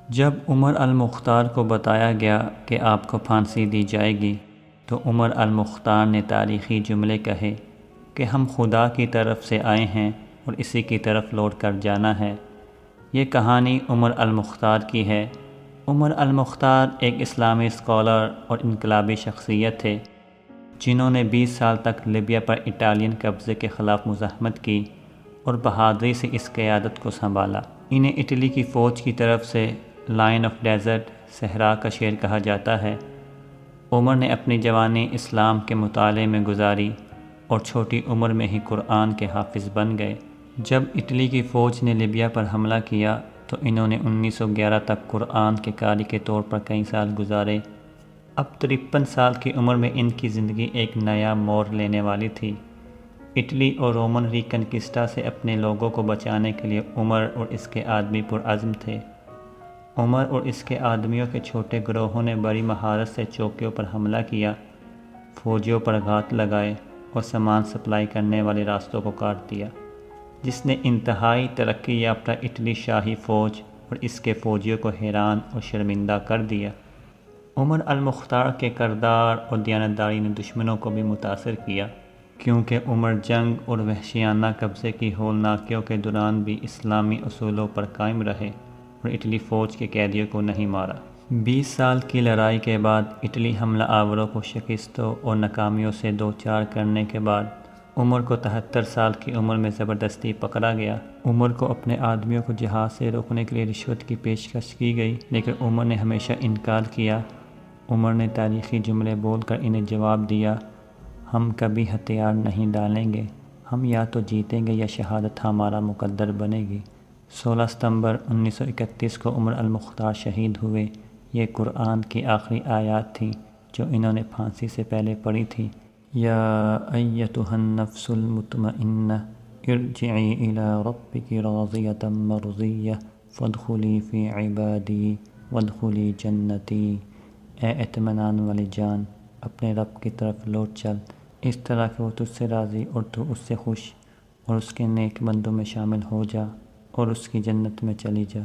جب عمر المختار کو بتایا گیا کہ آپ کو پھانسی دی جائے گی تو عمر المختار نے تاریخی جملے کہے کہ ہم خدا کی طرف سے آئے ہیں اور اسی کی طرف لوٹ کر جانا ہے۔ یہ کہانی عمر المختار کی ہے۔ عمر المختار ایک اسلامی اسکالر اور انقلابی شخصیت تھے جنہوں نے 20 سال تک لیبیا پر اٹالین قبضے کے خلاف مزاحمت کی اور بہادری سے اس قیادت کو سنبھالا۔ انہیں اٹلی کی فوج کی طرف سے لائن آف ڈیزرٹ، صحرا کا شیر کہا جاتا ہے۔ عمر نے اپنی جوانی اسلام کے مطالعے میں گزاری اور چھوٹی عمر میں ہی قرآن کے حافظ بن گئے۔ جب اٹلی کی فوج نے لیبیا پر حملہ کیا تو انہوں نے 1911 تک قرآن کے قاری کے طور پر کئی سال گزارے۔ اب 53 سال کی عمر میں ان کی زندگی ایک نیا موڑ لینے والی تھی۔ اٹلی اور رومن ریکنکسٹا سے اپنے لوگوں کو بچانے کے لیے عمر اور اس کے آدمی پرعزم تھے۔ عمر اور اس کے آدمیوں کے چھوٹے گروہوں نے بڑی مہارت سے چوکیوں پر حملہ کیا، فوجیوں پر گھات لگائے اور سامان سپلائی کرنے والے راستوں کو کاٹ دیا، جس نے انتہائی ترقی یافتہ اٹلی شاہی فوج اور اس کے فوجیوں کو حیران اور شرمندہ کر دیا۔ عمر المختار کے کردار اور دیانتداری نے دشمنوں کو بھی متاثر کیا، کیونکہ عمر جنگ اور وحشیانہ قبضے کی ہولناکیوں کے دوران بھی اسلامی اصولوں پر قائم رہے اور اٹلی فوج کے قیدیوں کو نہیں مارا۔ 20 سال کی لڑائی کے بعد اٹلی حملہ آوروں کو شکستوں اور ناکامیوں سے دوچار کرنے کے بعد عمر کو 73 سال کی عمر میں زبردستی پکڑا گیا۔ عمر کو اپنے آدمیوں کو جہاد سے روکنے کے لیے رشوت کی پیشکش کی گئی، لیکن عمر نے ہمیشہ انکار کیا۔ عمر نے تاریخی جملے بول کر انہیں جواب دیا، ہم کبھی ہتھیار نہیں ڈالیں گے، ہم یا تو جیتیں گے یا شہادت ہمارا مقدر بنے گی۔ 16 ستمبر 1931 کو عمر المختار شہید ہوئے۔ یہ قرآن کی آخری آیات تھیں جو انہوں نے پھانسی سے پہلے پڑھی تھی۔ یا ایتھا النفس المطمئنہ ارجعی الی ربک راضیۃ مرضیہ فادخلی فی عبادی وادخلی جنتی۔ اے اطمینان والی جان، اپنے رب کی طرف لوٹ چل، اس طرح کہ وہ تجھ سے راضی اور تو اس سے خوش، اور اس کے نیک بندوں میں شامل ہو جا اور اس کی جنت میں چلی جا۔